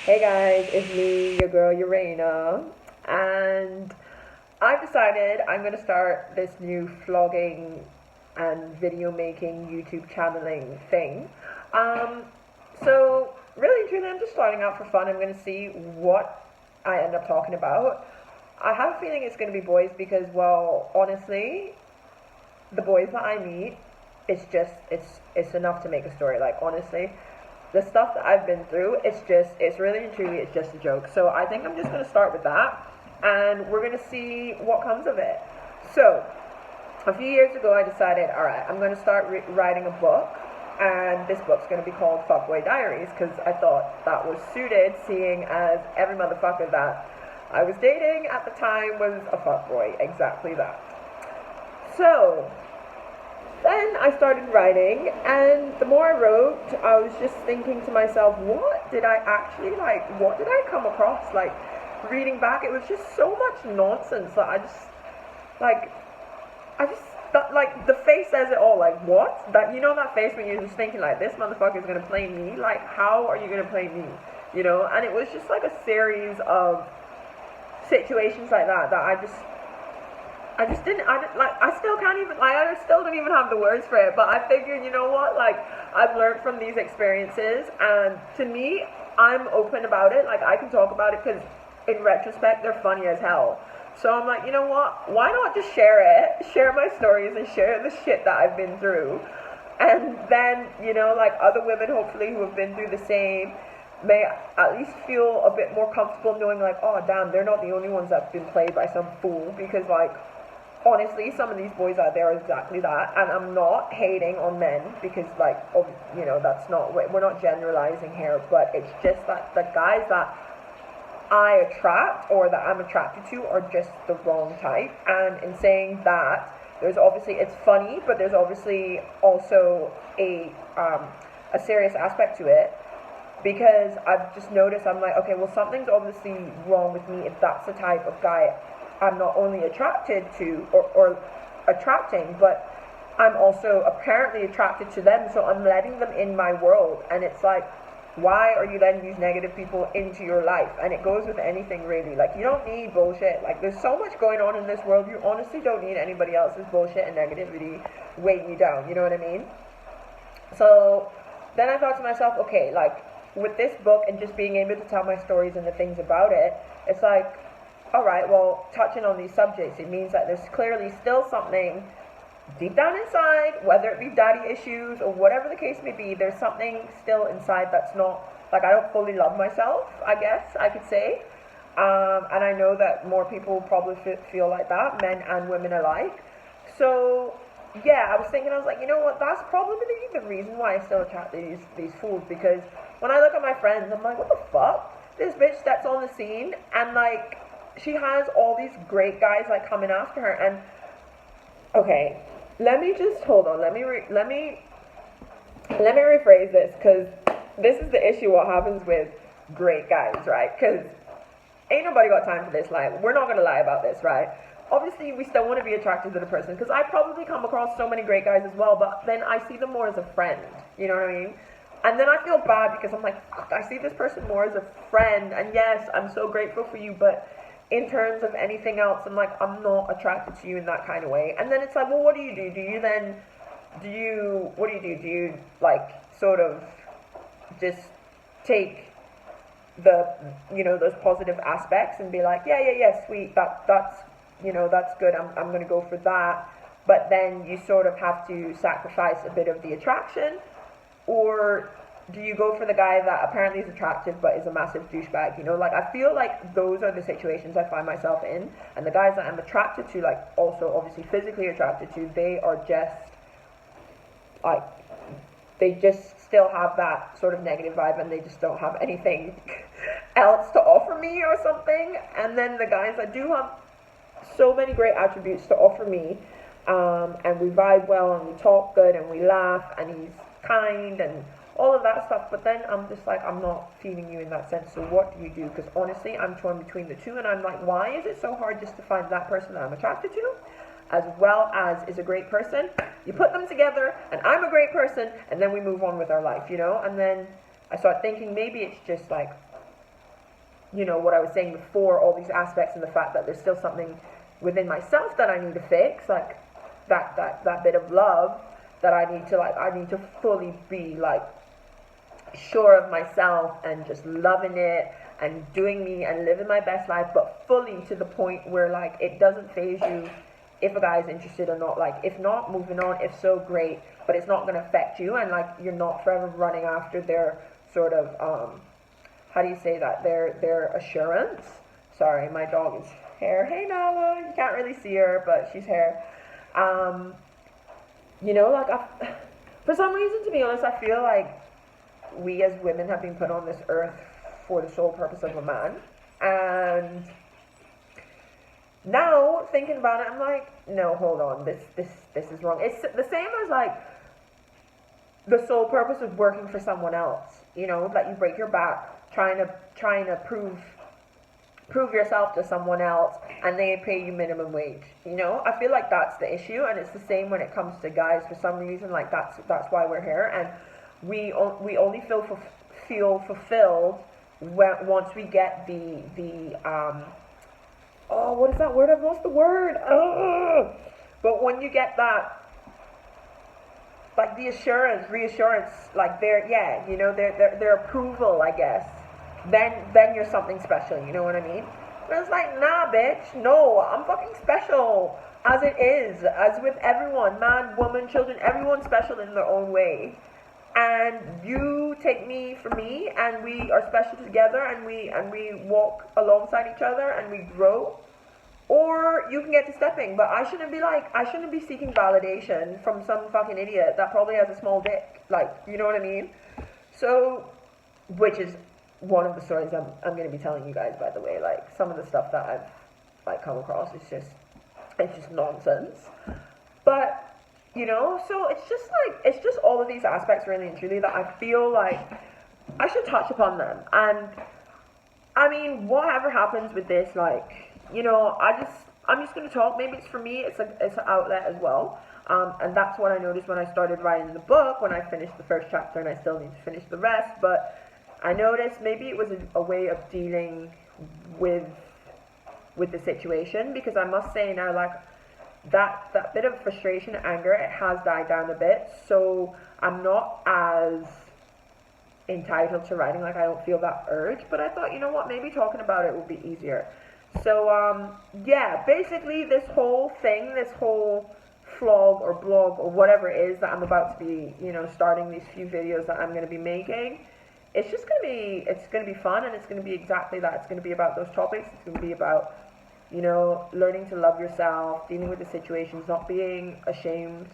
Hey guys, it's me, your girl Urana, and I've decided I'm gonna start this new vlogging and video making YouTube channeling thing. Um, so really and truly, I'm just starting out for fun. I'm gonna see what I end up talking about. I have a feeling it's gonna be boys because, well, honestly, the boys that I meet, it's enough to make a story. Like honestly, the stuff that I've been through, it's really and truly it's just a joke. So I think I'm just gonna start with that, and we're gonna see what comes of it. So a few years ago, I decided, all right, I'm gonna start writing a book, and this book's gonna be called Fuckboy Diaries because I thought that was suited, seeing as every motherfucker that I was dating at the time was a fuckboy, exactly that. So then I started writing, and the more I wrote, I was just thinking to myself, what did I actually like? What did I come across? Like, reading back, it was just so much nonsense that like, I just, like, the face says it all. Like, what? That, you know, that face when you're just thinking, like, this motherfucker is gonna play me? Like, how are you gonna play me? You know? And it was just like a series of situations like that I just didn't, like, I still can't even, like, I still don't even have the words for it, but I figured, you know what, like, I've learned from these experiences, and to me, I'm open about it, like, I can talk about it, because in retrospect, they're funny as hell. So I'm like, you know what, why not just share it, share my stories, and share the shit that I've been through, and then, you know, like, other women, hopefully, who have been through the same, may at least feel a bit more comfortable knowing, like, oh, damn, they're not the only ones that's been played by some fool, because, like, honestly, some of these boys out there are exactly that, and I'm not hating on men because, like, oh, you know, that's not, we're not generalizing here, but it's just that the guys that I attract or that I'm attracted to are just the wrong type. And in saying that, there's obviously, it's funny, but there's obviously also a serious aspect to it, because I've just noticed, I'm like, okay, well, something's obviously wrong with me if that's the type of guy I'm not only attracted to or attracting, but I'm also apparently attracted to them, so I'm letting them in my world. And it's like, why are you letting these negative people into your life? And it goes with anything, really. Like, you don't need bullshit. Like, there's so much going on in this world, you honestly don't need anybody else's bullshit and negativity weighing you down, you know what I mean? So then I thought to myself, okay, like, with this book and just being able to tell my stories and the things about it, it's like, all right, well, touching on these subjects, it means that there's clearly still something deep down inside, whether it be daddy issues or whatever the case may be, there's something still inside that's not, like, I don't fully love myself, I guess I could say. And I know that more people probably feel like that, men and women alike. So, yeah, I was thinking, I was like, you know what, that's probably the reason why I still attract these fools, because when I look at my friends, I'm like, what the fuck? This bitch steps on the scene, and, like, she has all these great guys, like, coming after her, and, okay, let me just, hold on, let me rephrase this, because this is the issue, what happens with great guys, right? Because ain't nobody got time for this, like, we're not gonna lie about this, right? Obviously, we still want to be attracted to the person, because I probably come across so many great guys as well, but then I see them more as a friend, you know what I mean? And then I feel bad, because I'm like, fuck, I see this person more as a friend, and yes, I'm so grateful for you, but in terms of anything else, I'm like, I'm not attracted to you in that kind of way. And then it's like, well, what do you do? What do you do? Do you, like, sort of just take the, you know, those positive aspects and be like, yeah, sweet, that's, you know, that's good, I'm going to go for that. But then you sort of have to sacrifice a bit of the attraction? Or do you go for the guy that apparently is attractive but is a massive douchebag, you know? Like, I feel like those are the situations I find myself in, and the guys that I'm attracted to, like, also obviously physically attracted to, they are just, like, they just still have that sort of negative vibe, and they just don't have anything else to offer me or something. And then the guys that do have so many great attributes to offer me, and we vibe well, and we talk good, and we laugh, and he's kind, and all of that stuff, but then I'm just like, I'm not feeling you in that sense, so what do you do? Because honestly, I'm torn between the two, and I'm like, why is it so hard just to find that person that I'm attracted to, as well as is a great person? You put them together, and I'm a great person, and then we move on with our life, you know? And then I start thinking, maybe it's just like, you know, what I was saying before, all these aspects and the fact that there's still something within myself that I need to fix, like that bit of love that I need to fully be like sure of myself and just loving it and doing me and living my best life, but fully to the point where like it doesn't faze you if a guy is interested or not. Like, if not, moving on. If so, great, but it's not going to affect you, and like you're not forever running after their sort of how do you say that, their assurance. Sorry, my dog is here. Hey Nala, you can't really see her, but she's here. You know, like for some reason, to be honest, I feel like we as women have been put on this earth for the sole purpose of a man. And now thinking about it, I'm like, no, hold on, this is wrong. It's the same as like the sole purpose of working for someone else. You know, that you break your back trying to prove yourself to someone else, and they pay you minimum wage. You know, I feel like that's the issue, and it's the same when it comes to guys. For some reason, like that's why we're here, and we only feel fulfilled once we get the oh, what is that word? I've lost the word. But when you get that, like the reassurance, like their approval, I guess, then you're something special. You know what I mean? But it's like, nah, bitch, no, I'm fucking special as it is, as with everyone, man, woman, children, everyone's special in their own way. And you take me for me, and we are special together, and we walk alongside each other, and we grow. Or you can get to stepping, but I shouldn't be seeking validation from some fucking idiot that probably has a small dick. Like, you know what I mean? So, which is one of the stories I'm going to be telling you guys, by the way. Like, some of the stuff that I've like come across is just nonsense. But you know, so it's just all of these aspects, really and truly, that I feel like I should touch upon them. And I mean, whatever happens with this, like, you know, I'm just gonna talk. Maybe it's for me, it's an outlet as well. And that's what I noticed when I started writing the book, when I finished the first chapter, and I still need to finish the rest. But I noticed maybe it was a way of dealing with the situation, because I must say now, like, that bit of frustration and anger, it has died down a bit, so I'm not as entitled to writing. Like, I don't feel that urge, but I thought, you know what, maybe talking about it would be easier. So yeah, basically this whole thing, this whole vlog or blog or whatever it is that I'm about to be, you know, starting these few videos that I'm going to be making, it's going to be fun, and it's going to be exactly that. It's going to be about those topics. It's going to be about, you know, learning to love yourself, dealing with the situations, not being ashamed.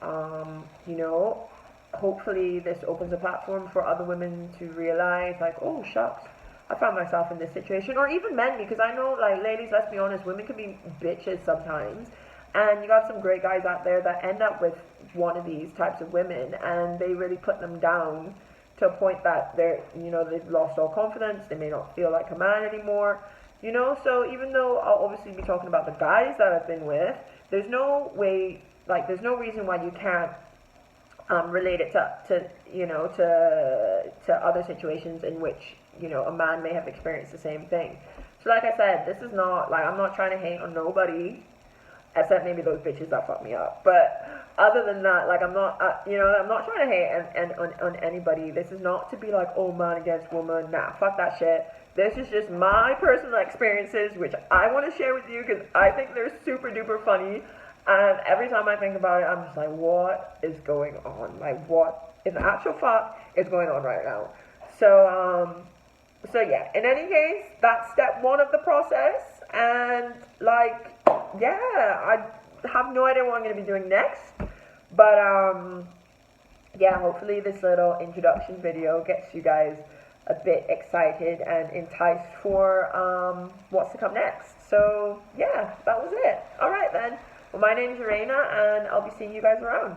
You know, hopefully this opens a platform for other women to realize, like, oh, shucks, I found myself in this situation. Or even men, because I know, like, ladies, let's be honest, women can be bitches sometimes. And you got some great guys out there that end up with one of these types of women, and they really put them down to a point that they're, you know, they've lost all confidence. They may not feel like a man anymore. You know, so even though I'll obviously be talking about the guys that I've been with, there's no way, like, there's no reason why you can't relate it to you know, to other situations in which, you know, a man may have experienced the same thing. So like I said, this is not, like, I'm not trying to hate on nobody, except maybe those bitches that fucked me up. But other than that, like, I'm not, you know, I'm not trying to hate on anybody. This is not to be like, oh, man against woman. Nah, fuck that shit. This is just my personal experiences, which I want to share with you, because I think they're super duper funny. And every time I think about it, I'm just like, what is going on? Like, what in the actual fuck is going on right now? So, so yeah, in any case, that's step one of the process. And, like, yeah, I have no idea what I'm going to be doing next. But, yeah, hopefully this little introduction video gets you guys a bit excited and enticed for what's to come next. So, yeah, that was it. Alright then. Well, my name is Reina, and I'll be seeing you guys around.